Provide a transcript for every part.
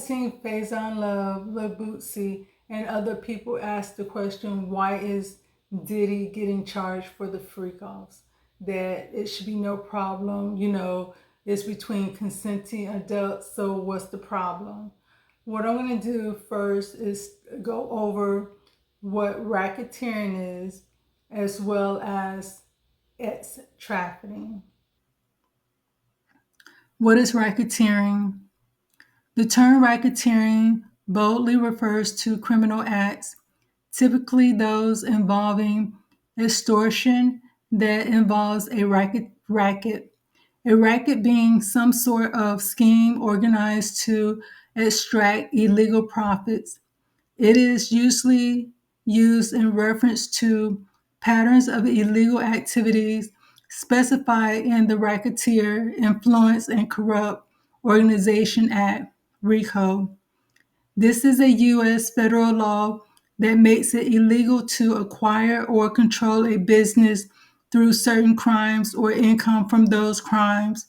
Seen Faison Love, Lil Bootsy, and other people ask the question, why is Diddy getting charged for the freak offs? That it should be no problem, it's between consenting adults, so what's the problem? What I'm going to do first is go over what racketeering is, as well as its trafficking. What is racketeering? The term racketeering boldly refers to criminal acts, typically those involving extortion that involves a racket. A racket being some sort of scheme organized to extract illegal profits. It is usually used in reference to patterns of illegal activities specified in the Racketeer Influence and Corrupt Organization Act, RICO. This is a U.S. federal law that makes it illegal to acquire or control a business through certain crimes or income from those crimes.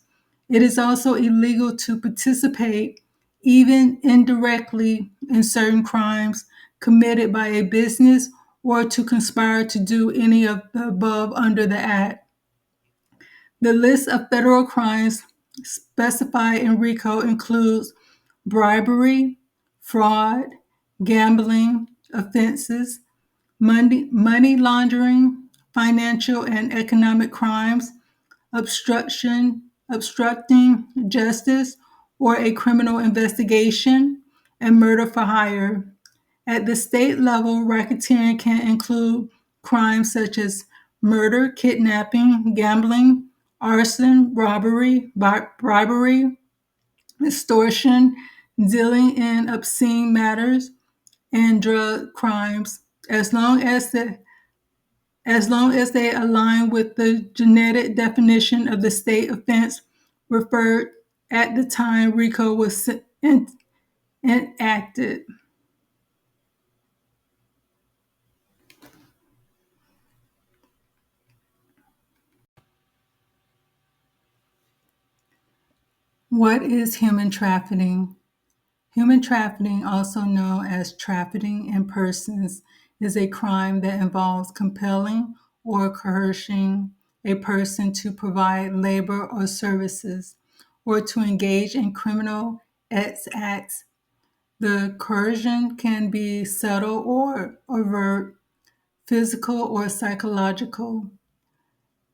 It is also illegal to participate, even indirectly, in certain crimes committed by a business or to conspire to do any of the above under the Act. The list of federal crimes specified in RICO includes bribery, fraud, gambling offenses, money laundering, financial and economic crimes, obstructing justice or a criminal investigation, and murder for hire. At the state level, racketeering can include crimes such as murder, kidnapping, gambling, arson, robbery, bribery, extortion, dealing in obscene matters, and drug crimes, as long as they align with the genetic definition of the state offense referred at the time RICO was enacted. What is human trafficking? Human trafficking, also known as trafficking in persons, is a crime that involves compelling or coercing a person to provide labor or services or to engage in criminal acts. The coercion can be subtle or overt, physical or psychological.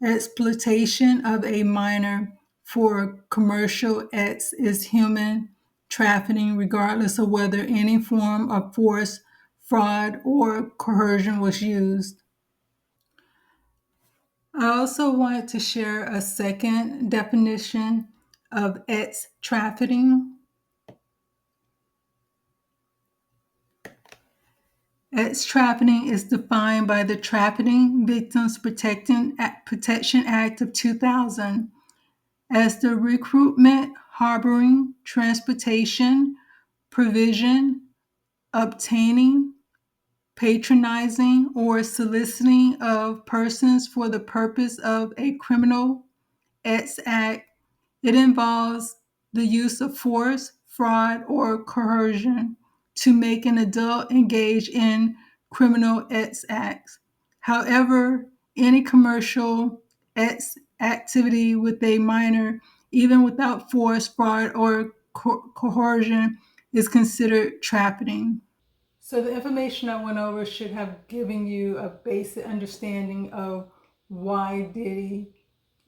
Exploitation of a minor for commercial acts is human trafficking, regardless of whether any form of force, fraud, or coercion was used. I also wanted to share a second definition of ex trafficking. Ex trafficking is defined by the Trafficking Victims Protection Act of 2000 as the recruitment, harboring, transportation, provision, obtaining, patronizing, or soliciting of persons for the purpose of a criminal act. It involves the use of force, fraud, or coercion to make an adult engage in criminal acts. However, any commercial activity with a minor, even without force, fraud, or coercion, is considered trafficking. So the information I went over should have given you a basic understanding of why Diddy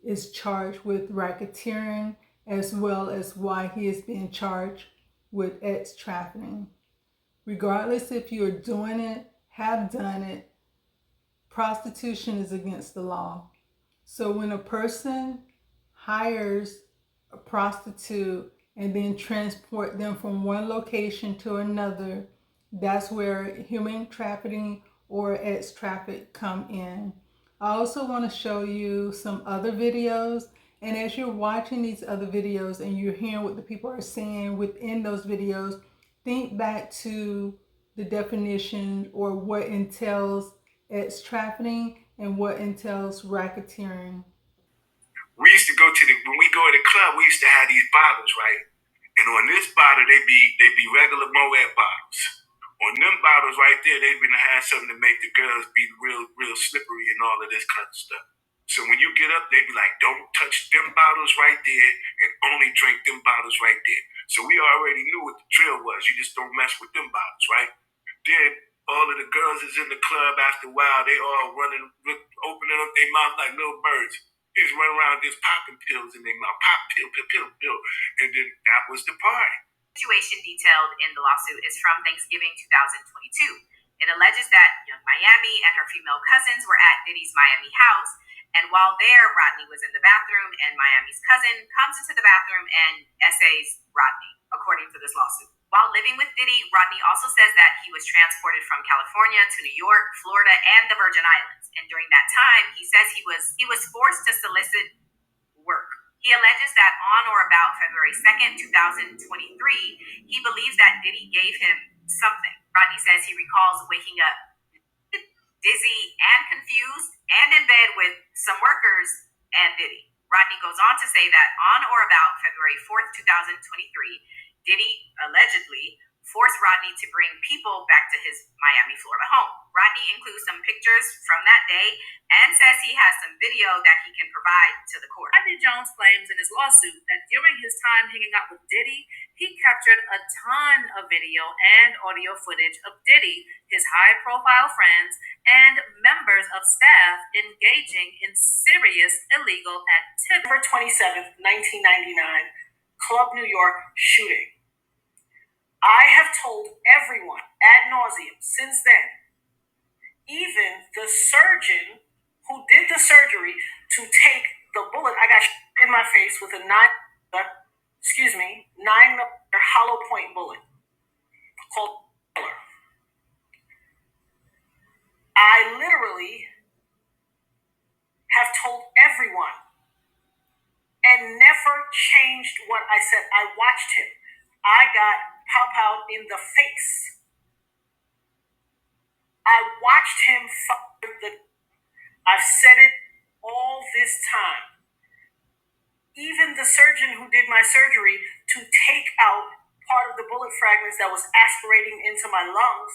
is charged with racketeering, as well as why he is being charged with ex trafficking. Regardless if you're doing it, have done it, prostitution is against the law. So when a person hires a prostitute and then transport them from one location to another, that's where human trafficking or ex traffic come in. I also want to show you some other videos. And as you're watching these other videos and you're hearing what the people are saying within those videos, think back to the definition or what entails ex trafficking and what entails racketeering. We used to go to when we go to the club, we used to have these bottles, right? And on this bottle, they be regular Moet bottles. On them bottles right there, they been had something to make the girls be real slippery and all of this kind of stuff. So when you get up, they be like, don't touch them bottles right there and only drink them bottles right there. So we already knew what the drill was. You just don't mess with them bottles, right? Then all of the girls is in the club after a while. They all running, opening up their mouth like little birds. They just run around just popping pills in their mouth. Pop pill. And then that was the party. The situation detailed in the lawsuit is from Thanksgiving 2022. It alleges that Young Miami and her female cousins were at Diddy's Miami house, and while there, Rodney was in the bathroom, and Miami's cousin comes into the bathroom and essays Rodney, according to this lawsuit. While living with Diddy, Rodney also says that he was transported from California to New York, Florida, and the Virgin Islands. And during that time, he says he was forced to solicit work. He alleges that on or about February 2nd, 2023, he believes that Diddy gave him something. Rodney says he recalls waking up dizzy and confused and in bed with some workers and Diddy. Rodney goes on to say that on or about February 4th, 2023, Diddy allegedly forced Rodney to bring people back to his Miami, Florida home. Rodney includes some pictures from that day and says he has some video that he can provide to the court. Rodney Jones claims in his lawsuit that during his time hanging out with Diddy, he captured a ton of video and audio footage of Diddy, his high-profile friends, and members of staff engaging in serious illegal activity. November 27th, 1999, Club New York shooting. I have told everyone ad nauseum since then, even the surgeon who did the surgery to take the bullet, I got in my face with a 9mm hollow point bullet called killer. I literally have told everyone and never changed what I said. I watched him. I got pow in the face. I watched him I've said it all this time. Even the surgeon who did my surgery to take out part of the bullet fragments that was aspirating into my lungs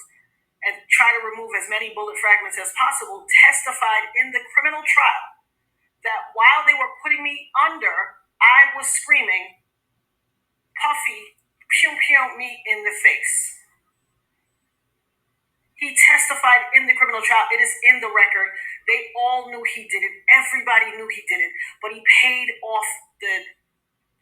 and try to remove as many bullet fragments as possible testified in the criminal trial that while they were putting me under, I was screaming, Puffy, pew me in the face. He testified in the criminal trial. It is in the record. They all knew he did it. Everybody knew he did it. But he paid off the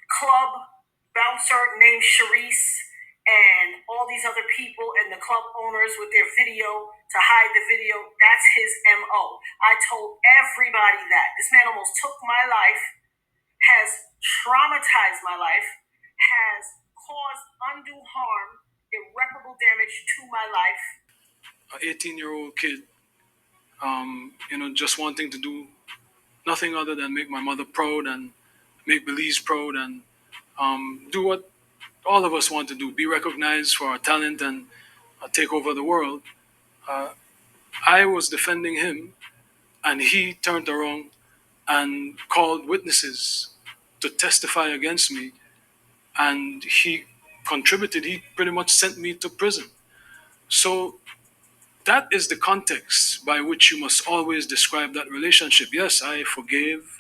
club bouncer named Sharice and all these other people and the club owners with their video to hide the video. That's his MO. I told everybody that. This man almost took my life, has traumatized my life, has caused undue harm, irreparable damage to my life. An 18-year-old kid, just wanting to do nothing other than make my mother proud and make Belize proud and do what all of us want to do, be recognized for our talent and take over the world. I was defending him, and he turned around and called witnesses to testify against me, and he contributed. He pretty much sent me to prison. So that is the context by which you must always describe that relationship. Yes, I forgave,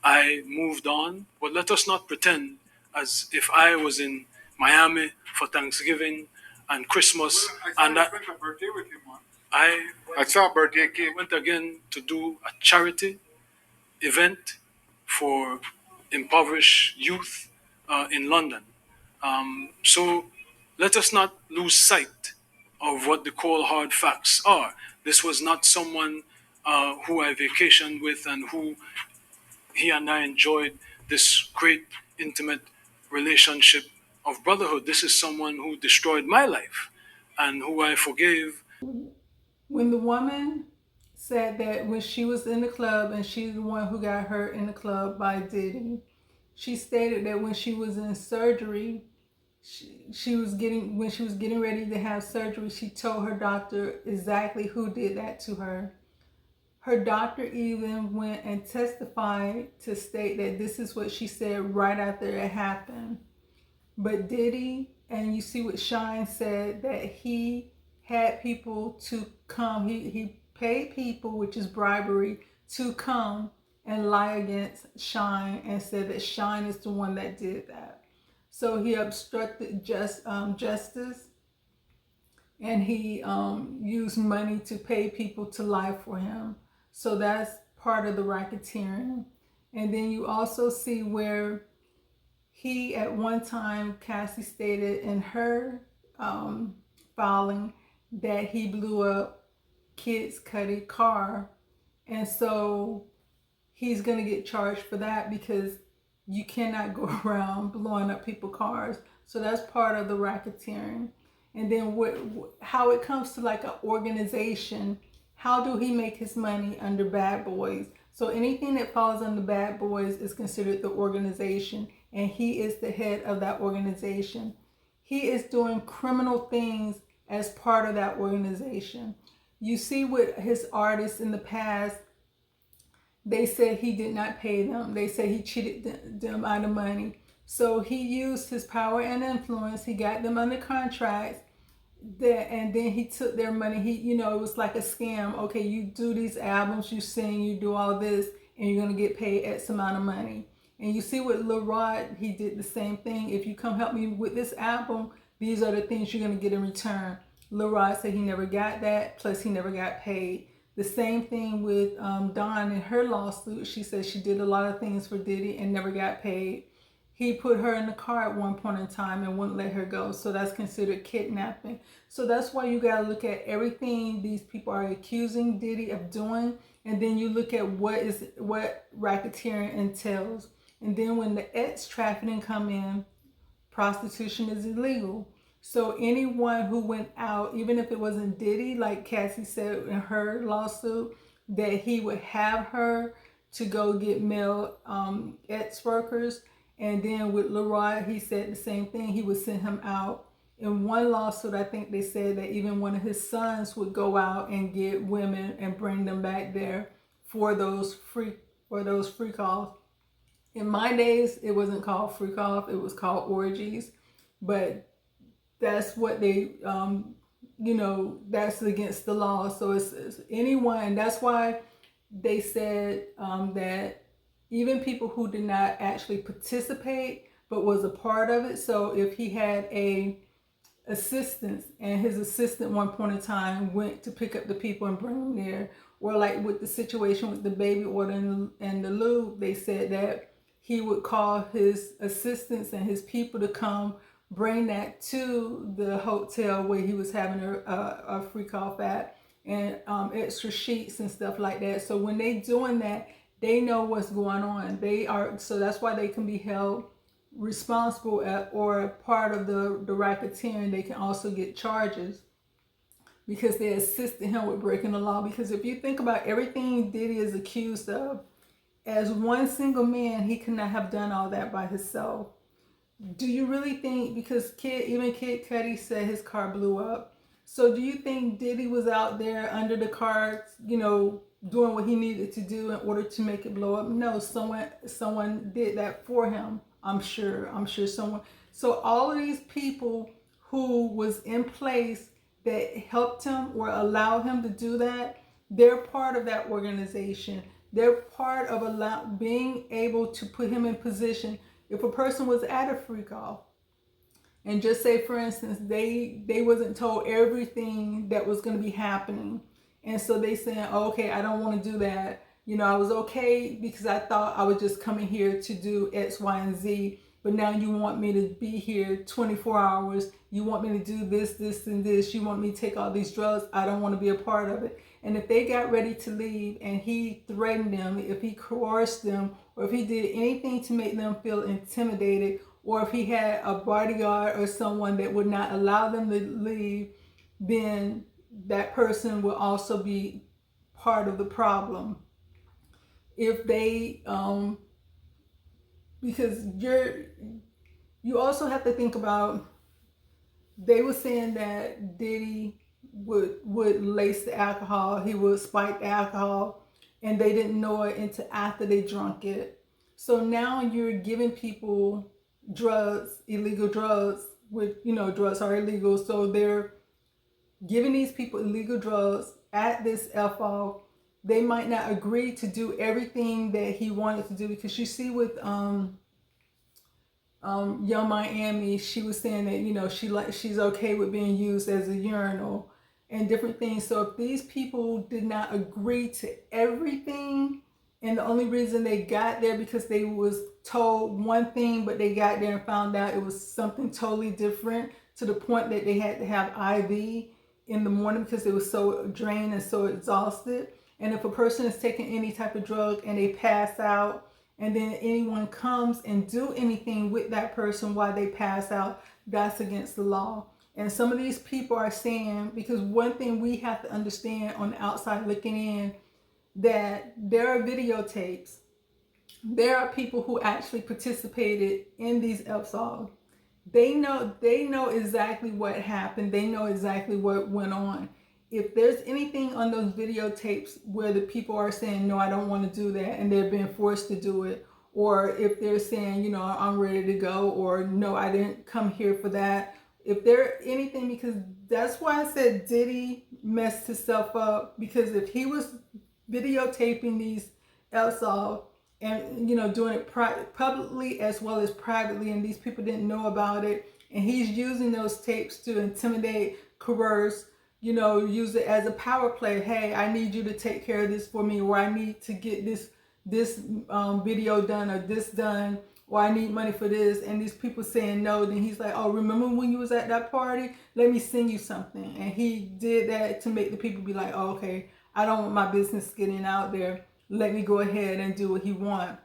I moved on, but let us not pretend as if I was in Miami for Thanksgiving and Christmas. And that spent a birthday with him once. I saw a birthday cake. went again to do a charity event for impoverished youth in London. So let us not lose sight of what the cold hard facts are. This was not someone who I vacationed with and who he and I enjoyed this great intimate relationship of brotherhood. This is someone who destroyed my life and who I forgave. When the woman said that when she was in the club and she's the one who got hurt in the club by Diddy, she stated that when she was in surgery, she was getting ready to have surgery, she told her doctor exactly who did that to her. Her doctor even went and testified to state that this is what she said right after it happened. But Diddy, and you see what Shine said, that he had people to come, he paid people, which is bribery, to come and lie against Shine and said that Shine is the one that did that. So he obstructed justice, and he used money to pay people to lie for him. So that's part of the racketeering. And then you also see where he, at one time, Cassie stated in her filing that he blew up Kid Cudi's car. And so he's going to get charged for that because you cannot go around blowing up people's cars. So that's part of the racketeering. And then how it comes to like an organization, how do he make his money under Bad Boys? So anything that falls under Bad Boys is considered the organization, and he is the head of that organization. He is doing criminal things as part of that organization. You see with his artists in the past, they said he did not pay them. They said he cheated them out of money. So he used his power and influence. He got them under contracts, and then he took their money. It was like a scam. Okay, you do these albums, you sing, you do all this, and you're gonna get paid X amount of money. And you see with Bl00d, he did the same thing. If you come help me with this album, these are the things you're gonna get in return. Bl00d said he never got that. Plus, he never got paid. The same thing with Dawn in her lawsuit. She said she did a lot of things for Diddy and never got paid. He put her in the car at one point in time and wouldn't let her go. So that's considered kidnapping. So that's why you got to look at everything these people are accusing Diddy of doing. And then you look at what racketeering entails. And then when the X trafficking come in, prostitution is illegal. So anyone who went out, even if it wasn't Diddy, like Cassie said in her lawsuit, that he would have her to go get male X workers. And then with Bl00d, he said the same thing. He would send him out. In one lawsuit, I think they said that even one of his sons would go out and get women and bring them back there for those free calls. In my days, it wasn't called freak off. It was called orgies. But that's what they, that's against the law. So it's anyone. That's why they said that even people who did not actually participate but was a part of it. So if he had a assistant and his assistant one point in time went to pick up the people and bring them there, or like with the situation with the baby order and the lube, they said that he would call his assistants and his people to come bring that to the hotel where he was having a freak off at, and extra sheets and stuff like that. So when they doing that, they know what's going on. So that's why they can be held responsible or part of the racketeering. They can also get charges because they assisted him with breaking the law. Because if you think about everything Diddy is accused of, as one single man, he could not have done all that by himself. Do you really think, because even Kid Cudi said his car blew up, so do you think Diddy was out there under the car, doing what he needed to do in order to make it blow up? No, someone did that for him. I'm sure someone. So all of these people who was in place that helped him or allowed him to do that, they're part of that organization. They're part of being able to put him in position. If a person was at a freak off, and just say, for instance, they wasn't told everything that was going to be happening, and so they saying, oh, okay, I don't want to do that. I was okay because I thought I was just coming here to do X, Y, and Z, but now you want me to be here 24 hours. You want me to do this, and this. You want me to take all these drugs. I don't want to be a part of it. And if they got ready to leave and he threatened them, if he coerced them, or if he did anything to make them feel intimidated, or if he had a bodyguard or someone that would not allow them to leave, then that person will also be part of the problem. If they, because you also have to think about, they were saying that Diddy would lace the alcohol, he would spike the alcohol, and they didn't know it until after they drunk it. So now you're giving people drugs, illegal drugs, with, drugs are illegal. So they're giving these people illegal drugs at this FO. They might not agree to do everything that he wanted to do, because you see with Young Miami, she was saying that she's okay with being used as a urinal and different things. So if these people did not agree to everything, and the only reason they got there because they was told one thing, but they got there and found out it was something totally different, to the point that they had to have IV in the morning because they were so drained and so exhausted. And if a person is taking any type of drug and they pass out, and then anyone comes and do anything with that person while they pass out, that's against the law. And some of these people are saying, because one thing we have to understand on the outside looking in, that there are videotapes. There are people who actually participated in these episodes. They know exactly what happened. They know exactly what went on. If there's anything on those videotapes where the people are saying, no, I don't want to do that, and they're being forced to do it, or if they're saying, I'm ready to go, or no, I didn't come here for that. If there anything, because that's why I said Diddy messed himself up, because if he was videotaping these episodes and doing it publicly as well as privately, and these people didn't know about it, and he's using those tapes to intimidate, coerce, use it as a power play. Hey, I need you to take care of this for me, or I need to get this video done, or this done, or I need money for this, and these people saying no. Then he's like, oh, remember when you was at that party? Let me send you something. And he did that to make the people be like, oh, okay, I don't want my business getting out there. Let me go ahead and do what he wants.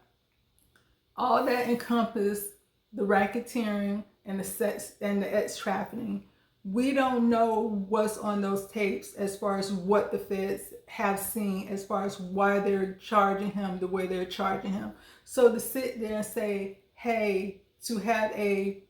All that encompass the racketeering and the sex and the ex trafficking. We don't know what's on those tapes as far as what the feds have seen, as far as why they're charging him the way they're charging him. So to sit there and say, hey, to have a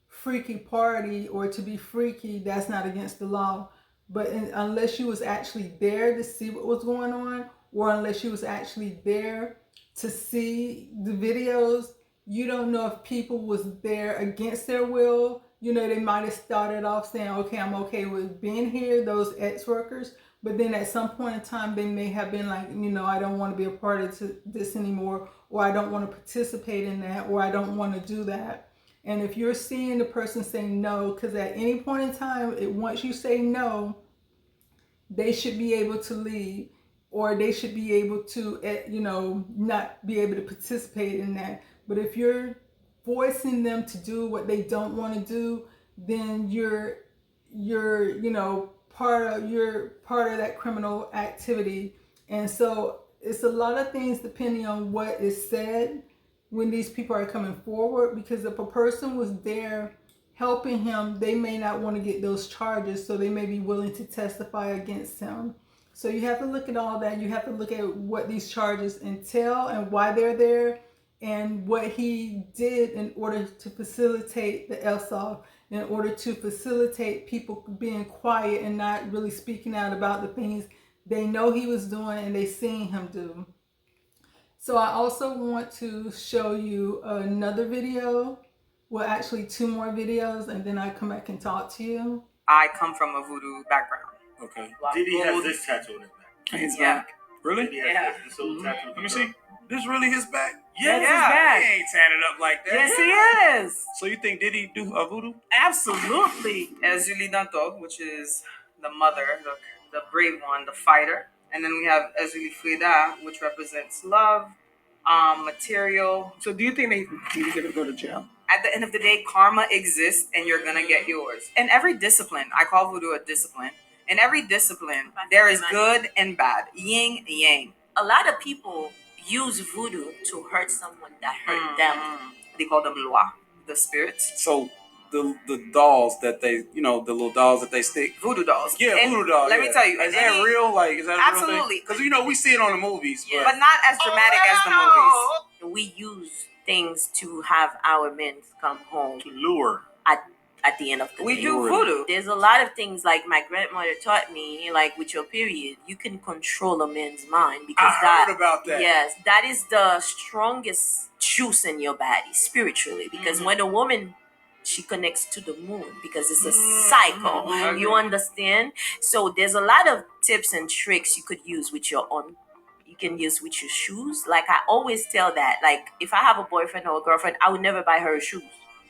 freaky party or to be freaky, that's not against the law. But unless you was actually there to see what was going on, or unless you was actually there to see the videos, you don't know if people was there against their will. They might have started off saying, okay, I'm okay with being here, those ex-workers. But then at some point in time, they may have been like, I don't want to be a part of this anymore, or I don't want to participate in that, or I don't want to do that. And if you're seeing the person say no, because at any point in time, once you say no, they should be able to leave, or they should be able to, not be able to participate in that. But if you're forcing them to do what they don't want to do, then you're part of that criminal activity. And so it's a lot of things depending on what is said when these people are coming forward, because if a person was there helping him, they may not want to get those charges, so they may be willing to testify against him. So you have to look at all that. You have to look at what these charges entail and why they're there, and what he did in order to facilitate the LSOF, in order to facilitate people being quiet and not really speaking out about the things they know he was doing and they seen him do. So I also want to show you another video. Well, actually 2 more videos, and then I come back and talk to you. I come from a voodoo background. Okay. Diddy has this tattoo on his back. His back. Really? Yeah. This little tattoo. Let me see. This really his back? Yes, his back. He ain't tan it up like that. Yes, he is. So you think Diddy do voodoo? Absolutely. Ezuli Danto, which is the mother, the brave one, the fighter. And then we have Ezuli Frida, which represents love, material. So do you think he's going to go to jail? At the end of the day, karma exists and you're going to get yours. In every discipline, I call voodoo a discipline. In every discipline, there is good and bad, yin, yang. A lot of people use voodoo to hurt someone that hurt them. They call them loi, the spirits. So the dolls that they, the little dolls that they stick. Voodoo dolls. Yeah, and voodoo dolls. Let me tell you. Is that real? Like, is that absolutely? Because we see it on the movies, but not as dramatic as the movies. We use things to have our men come home. To lure. at the end of the day. We do voodoo. There's a lot of things, like my grandmother taught me, like with your period, you can control a man's mind, because I heard about that. Yes, that is the strongest juice in your body spiritually. Because when a woman, she connects to the moon, because it's a cycle. You understand? So there's a lot of tips and tricks you could use with your own. You can use with your shoes. Like I always tell that, like if I have a boyfriend or a girlfriend, I would never buy her shoes.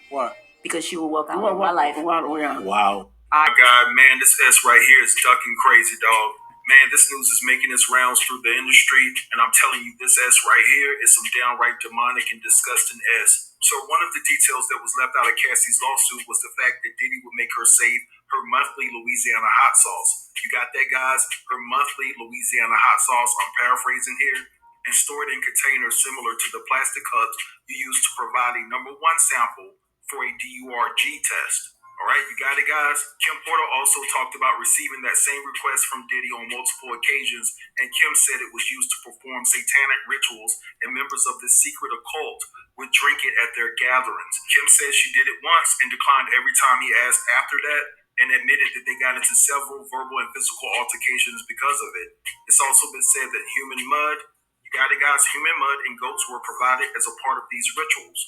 What? Because she will work out in my life. Wow. God, man, this S right here is ducking crazy, dog. Man, this news is making its rounds through the industry, and I'm telling you, this S right here is some downright demonic and disgusting S. So one of the details that was left out of Cassie's lawsuit was the fact that Diddy would make her save her monthly Louisiana hot sauce. You got that, guys? Her monthly Louisiana hot sauce, I'm paraphrasing here, and store it in containers similar to the plastic cups you use to provide a number 1 sample for a DURG test. All right, you got it, guys? Kim Porter also talked about receiving that same request from Diddy on multiple occasions, and Kim said it was used to perform satanic rituals, and members of this secret occult would drink it at their gatherings. Kim says she did it once and declined every time he asked after that, and admitted that they got into several verbal and physical altercations because of it. It's also been said that human mud, you got it, guys, human mud and goats were provided as a part of these rituals.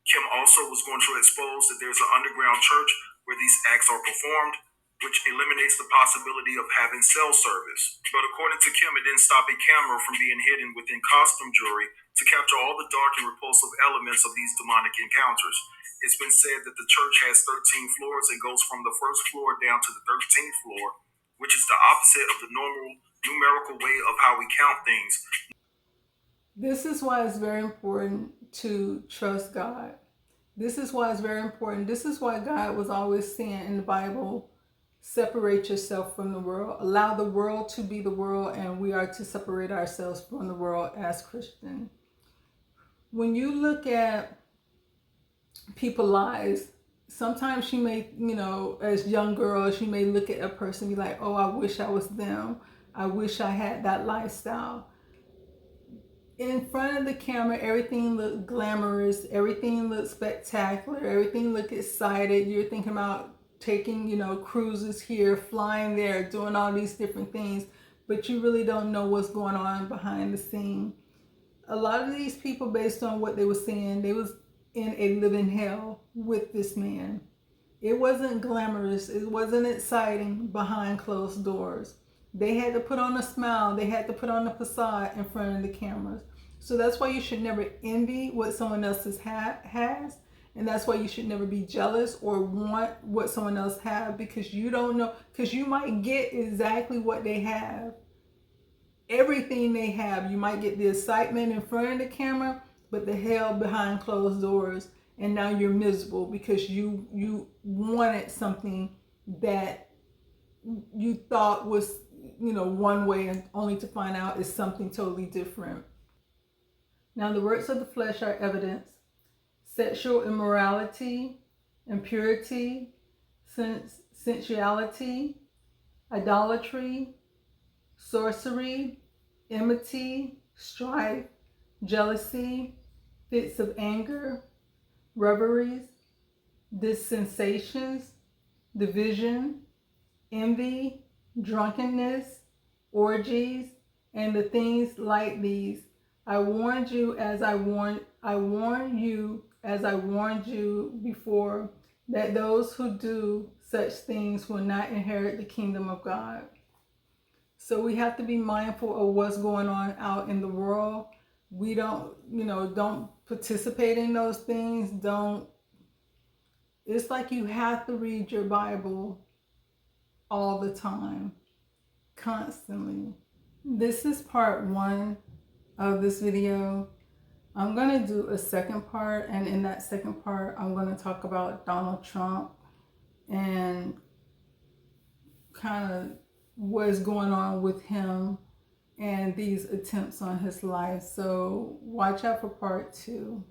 Kim also was going to expose that there's an underground church where these acts are performed, which eliminates the possibility of having cell service. But according to Kim, it didn't stop a camera from being hidden within costume jewelry to capture all the dark and repulsive elements of these demonic encounters. It's been said that the church has 13 floors and goes from the first floor down to the 13th floor, which is the opposite of the normal numerical way of how we count things. This is why it's very important to trust God. This is why it's very important. This is why God was always saying in the Bible, separate yourself from the world. Allow the world to be the world, and we are to separate ourselves from the world as Christians. When you look at people's lives, sometimes she may, as young girls, she may look at a person and be like, oh, I wish I was them. I wish I had that lifestyle. In front of the camera, everything looked glamorous, everything looked spectacular, everything looked excited. You're thinking about taking, cruises here, flying there, doing all these different things, but you really don't know what's going on behind the scene. A lot of these people, based on what they were saying, they was in a living hell with this man. It wasn't glamorous, it wasn't exciting behind closed doors. They had to put on a smile. They had to put on a facade in front of the cameras. So that's why you should never envy what someone else has. And that's why you should never be jealous or want what someone else has, because you don't know, because you might get exactly what they have. Everything they have. You might get the excitement in front of the camera, but the hell behind closed doors. And now you're miserable because you wanted something that you thought was one way, and only to find out is something totally different. Now the works of the flesh are evidence: sexual immorality, impurity, sensuality, idolatry, sorcery, enmity, strife, jealousy, fits of anger, reveries, dissensations, division, envy, drunkenness, orgies, and the things like these. I warned you as I warned you before, that those who do such things will not inherit the kingdom of God. So we have to be mindful of what's going on out in the world. We don't participate in those things. It's like you have to read your Bible all the time, constantly. This is part 1 of this video. I'm going to do a second part, and in that second part I'm going to talk about Donald Trump and kind of what's going on with him and these attempts on his life. So watch out for part 2.